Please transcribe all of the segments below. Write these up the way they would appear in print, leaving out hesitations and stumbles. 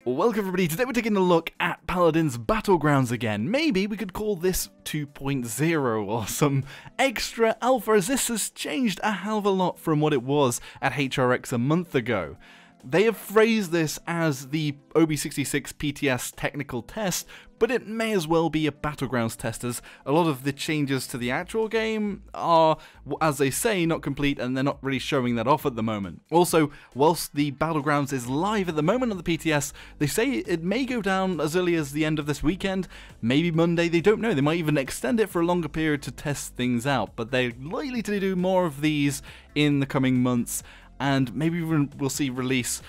Welcome everybody, today we're taking a look at Paladins Battlegrounds again. Maybe we could call this 2.0 or some extra alpha, as this has changed a hell of a lot from what it was at HRX a month ago. They have phrased this as the OB66 PTS technical test, but it may as well be a Battlegrounds test, as a lot of the changes to the actual game are, as they say, not complete, and they're not really showing that off at the moment. Also, whilst the Battlegrounds is live at the moment on the PTS, they say it may go down as early as the end of this weekend, maybe Monday, they don't know. They might even extend it for a longer period to test things out, but they're likely to do more of these in the coming months, and maybe we'll see release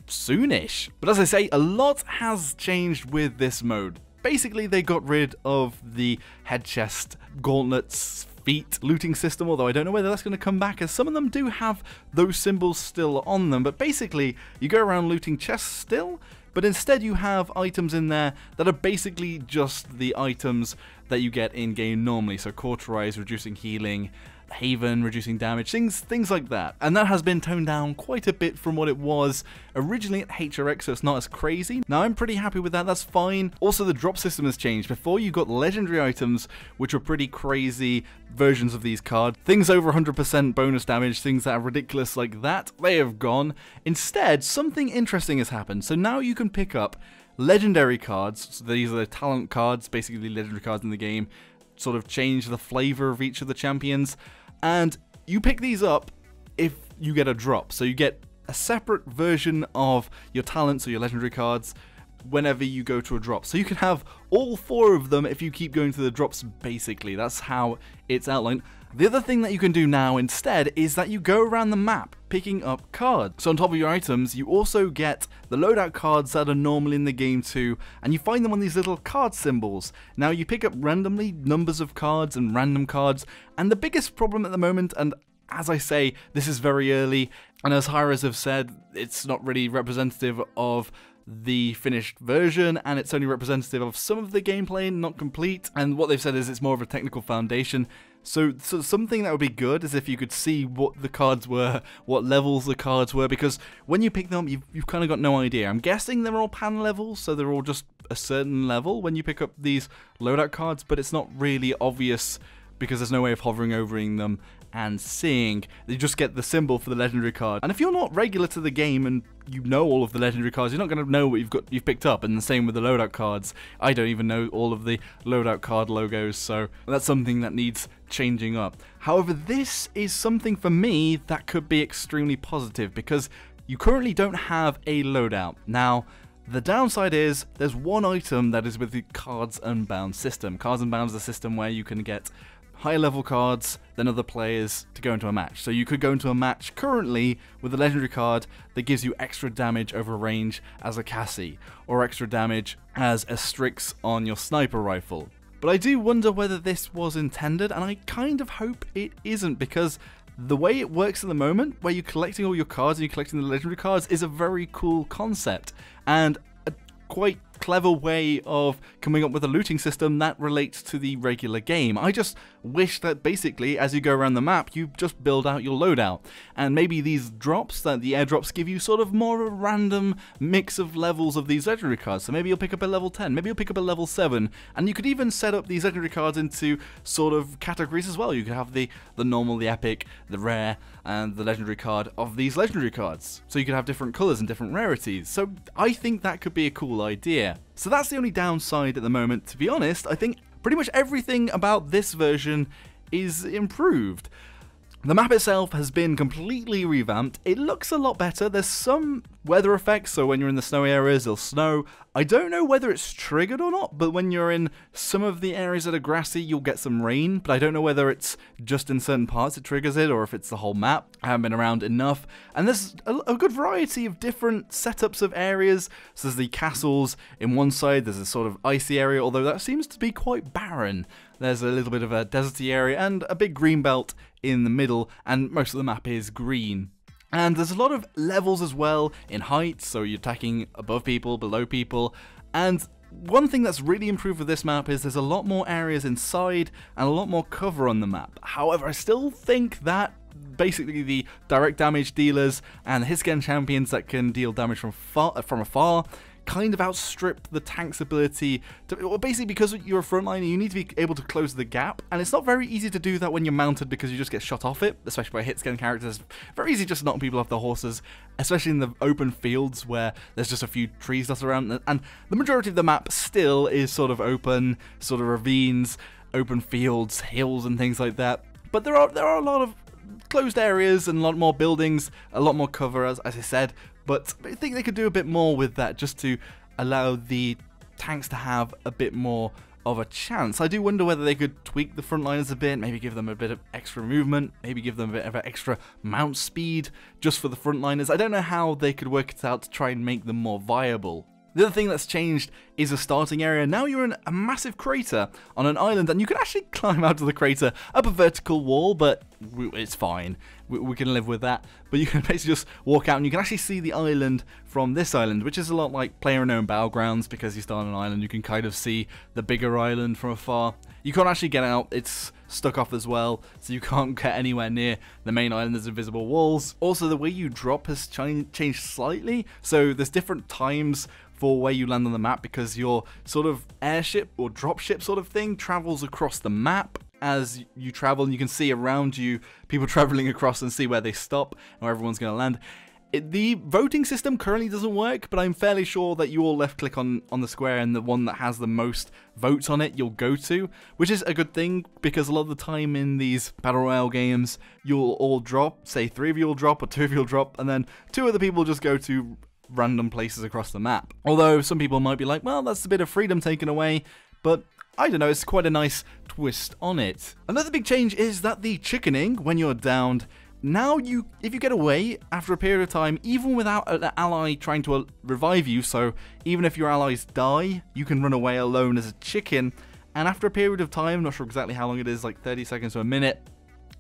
soonish. But as I say, a lot has changed with this mode. Basically, they got rid of the head chest, gauntlets, feet looting system, although I don't know whether that's going to come back, as some of them do have those symbols still on them. But basically, you go around looting chests still, but instead you have items in there that are basically just the items that you get in-game normally. So Cauterize, reducing healing, Haven, reducing damage, things like that. And that has been toned down quite a bit from what it was originally at HRX, so it's not as crazy. Now, I'm pretty happy with that, that's fine. Also, the drop system has changed. Before, you got legendary items, which were pretty crazy versions of these cards. Things over 100% bonus damage, things that are ridiculous like that, they have gone. Instead, something interesting has happened. So now you can pick up legendary cards. So these are the talent cards, basically legendary cards in the game, sort of change the flavor of each of the champions, and you pick these up if you get a drop. So you get a separate version of your talents or your legendary cards whenever you go to a drop. So you can have all four of them if you keep going to the drops, basically. That's how it's outlined. The other thing that you can do now instead is that you go around the map picking up cards. So on top of your items, you also get the loadout cards that are normal in the game too, and you find them on these little card symbols. Now you pick up randomly numbers of cards and random cards, and the biggest problem at the moment, and as I say, this is very early, and as hi-rez have said, it's not really representative of the finished version, and it's only representative of some of the gameplay, not complete, and what they've said is it's more of a technical foundation. So something that would be good is if you could see what the cards were, what levels the cards were, because when you pick them up, you've kind of got no idea. I'm guessing they're all pan levels, so they're all just a certain level when you pick up these loadout cards, but it's not really obvious because there's no way of hovering over them and seeing. You just get the symbol for the legendary card. And if you're not regular to the game and you know all of the legendary cards, you're not going to know what you've picked up. And the same with the loadout cards. I don't even know all of the loadout card logos, so that's something that needs changing up. However, this is something for me that could be extremely positive, because you currently don't have a loadout. Now, the downside is there's one item that is with the Cards Unbound system. Cards Unbound is a system where you can get higher level cards than other players to go into a match. So you could go into a match currently with a legendary card that gives you extra damage over range as a Cassie, or extra damage as a Strix on your sniper rifle. But I do wonder whether this was intended, and I kind of hope it isn't, because the way it works at the moment, where you're collecting all your cards and you're collecting the legendary cards, is a very cool concept, and a quite clever way of coming up with a looting system that relates to the regular game. I just wish that basically, as you go around the map, you just build out your loadout, and maybe these drops, that the airdrops, give you sort of more of a random mix of levels of these legendary cards. So maybe you'll pick up a level 10, maybe you'll pick up a level 7, and you could even set up these legendary cards into sort of categories as well. You could have the normal, the epic, the rare, and the legendary card of these legendary cards. So you could have different colors and different rarities. So I think that could be a cool idea. So that's the only downside at the moment. To be honest, I think pretty much everything about this version is improved. The map itself has been completely revamped. It looks a lot better. There's some weather effects, so when you're in the snowy areas, it'll snow. I don't know whether it's triggered or not, but when you're in some of the areas that are grassy, you'll get some rain, but I don't know whether it's just in certain parts it triggers it, or if it's the whole map. I haven't been around enough. And there's a good variety of different setups of areas. So there's the castles in one side, there's a sort of icy area, although that seems to be quite barren. There's a little bit of a deserty area and a big green belt in the middle, and most of the map is green. And there's a lot of levels as well in height, so you're attacking above people, below people, and one thing that's really improved with this map is there's a lot more areas inside and a lot more cover on the map. However, I still think that basically the direct damage dealers and the hitscan champions that can deal damage from afar kind of outstrip the tank's ability to, well, basically because you're a frontliner, you need to be able to close the gap, and it's not very easy to do that when you're mounted because you just get shot off it, especially by hit-scan characters. Very easy just knocking people off the horses, especially in the open fields where there's just a few trees dotted around, and the majority of the map still is sort of open, sort of ravines, open fields, hills and things like that. But there are a lot of closed areas and a lot more buildings, a lot more cover, as I said, but I think they could do a bit more with that just to allow the tanks to have a bit more of a chance. I do wonder whether they could tweak the frontliners a bit, maybe give them a bit of extra movement, maybe give them a bit of extra mount speed just for the frontliners. I don't know how they could work it out to try and make them more viable. The other thing that's changed is the starting area. Now you're in a massive crater on an island, and you can actually climb out of the crater up a vertical wall, but it's fine. We can live with that. But you can basically just walk out, and you can actually see the island from this island, which is a lot like PlayerUnknown Battlegrounds, because you start on an island, you can kind of see the bigger island from afar. You can't actually get out, it's stuck off as well, so you can't get anywhere near the main island. There's invisible walls. Also, the way you drop has changed slightly, so there's different times for where you land on the map, because your sort of airship or dropship sort of thing travels across the map as you travel, and you can see around you people traveling across and see where they stop and where everyone's going to land. The voting system currently doesn't work, but I'm fairly sure that you all left click on the square, and the one that has the most votes on it you'll go to, which is a good thing, because a lot of the time in these battle royale games you'll all drop, say 3 of you will drop or 2 of you will drop, and then 2 other people just go to random places across the map. Although some people might be like, well, that's a bit of freedom taken away, but I don't know, it's quite a nice twist on it. Another big change is that the chickening, when you're downed, now if you get away after a period of time, even without an ally trying to revive you, so even if your allies die, you can run away alone as a chicken, and after a period of time, not sure exactly how long it is, like 30 seconds to a minute,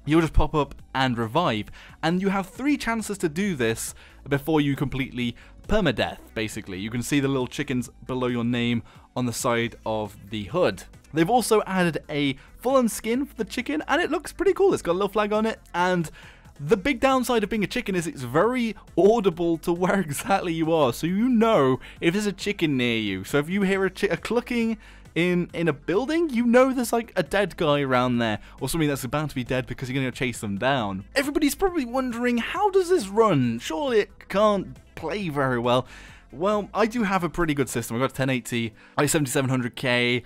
you'll just pop up and revive, and you have 3 chances to do this before you completely permadeath, basically. You can see the little chickens below your name on the side of the hood. They've also added a full-on skin for the chicken, and it looks pretty cool. It's got a little flag on it, and the big downside of being a chicken is it's very audible to where exactly you are, so you know if there's a chicken near you. So if you hear a clucking in a building, you know there's like a dead guy around there, or something that's about to be dead, because you're going to chase them down. Everybody's probably wondering, how does this run? Surely it can't play very well. Well, I do have a pretty good system. I've got a 1080 i7700K.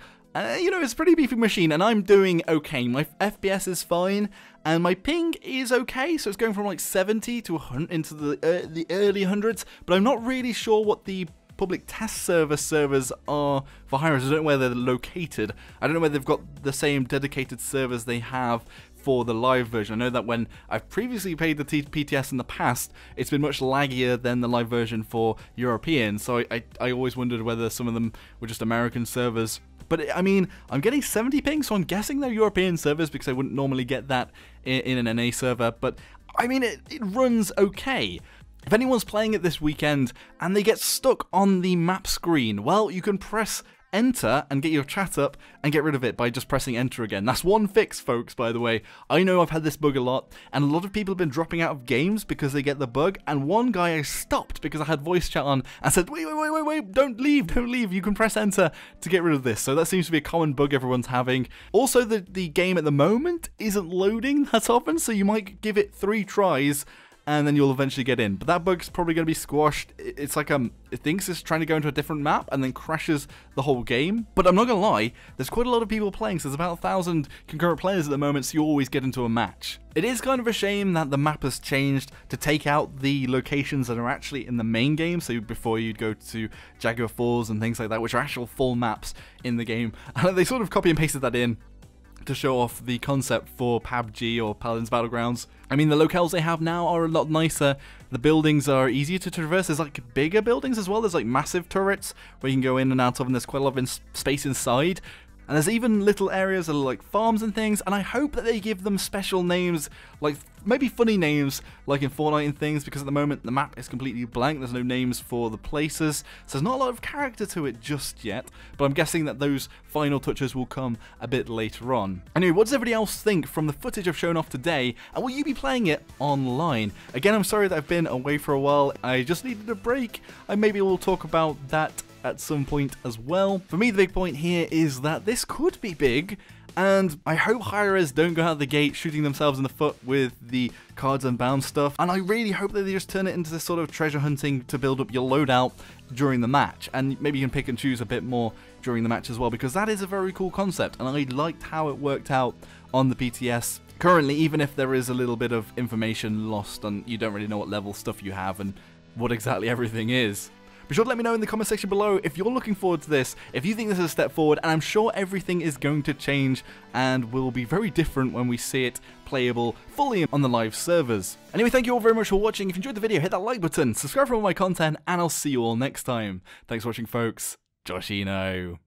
You know, it's a pretty beefy machine, and I'm doing okay. My FPS is fine, and my ping is okay, so it's going from like 70 to 100 into the early hundreds, but I'm not really sure what the public test servers are for hi-rez. I don't know where they're located. I don't know whether they've got the same dedicated servers they have for the live version. I know that when I've previously played the PTS in the past, it's been much laggier than the live version for Europeans, so I always wondered whether some of them were just American servers. But I mean, I'm getting 70 ping, so I'm guessing they're European servers, because I wouldn't normally get that in an NA server, but I mean, it runs okay. If anyone's playing it this weekend and they get stuck on the map screen, well, you can press enter and get your chat up and get rid of it by just pressing enter again. That's one fix, folks, by the way. I know I've had this bug a lot, and a lot of people have been dropping out of games because they get the bug, and one guy I stopped because I had voice chat on and said, wait, don't leave, you can press enter to get rid of this. So that seems to be a common bug everyone's having. Also, the game at the moment isn't loading that often, so you might give it 3 tries and then you'll eventually get in. But that bug's probably going to be squashed. It's like it thinks it's trying to go into a different map and then crashes the whole game. But I'm not going to lie, there's quite a lot of people playing, so there's about 1,000 concurrent players at the moment, so you always get into a match. It is kind of a shame that the map has changed to take out the locations that are actually in the main game, so before you'd go to Jaguar Falls and things like that, which are actual full maps in the game. And they sort of copy and pasted that in to show off the concept for PUBG or Paladins Battlegrounds. I mean, the locales they have now are a lot nicer. The buildings are easier to traverse. There's like bigger buildings as well. There's like massive turrets where you can go in and out of, and there's quite a lot of space inside. And there's even little areas that are like farms and things, and I hope that they give them special names, like maybe funny names, like in Fortnite and things, because at the moment the map is completely blank. There's no names for the places, so there's not a lot of character to it just yet, but I'm guessing that those final touches will come a bit later on. Anyway, what does everybody else think from the footage I've shown off today, and will you be playing it online? Again, I'm sorry that I've been away for a while. I just needed a break. I maybe will talk about that at some point as well. For me, the big point here is that this could be big, and I hope hi-rez don't go out the gate shooting themselves in the foot with the cards and bound stuff, and I really hope that they just turn it into this sort of treasure hunting to build up your loadout during the match, and maybe you can pick and choose a bit more during the match as well, because that is a very cool concept, and I liked how it worked out on the PTS. Currently, even if there is a little bit of information lost and you don't really know what level stuff you have and what exactly everything is, be sure to let me know in the comment section below if you're looking forward to this, if you think this is a step forward, and I'm sure everything is going to change and will be very different when we see it playable fully on the live servers. Anyway, thank you all very much for watching. If you enjoyed the video, hit that like button, subscribe for more of my content, and I'll see you all next time. Thanks for watching, folks. Joshino.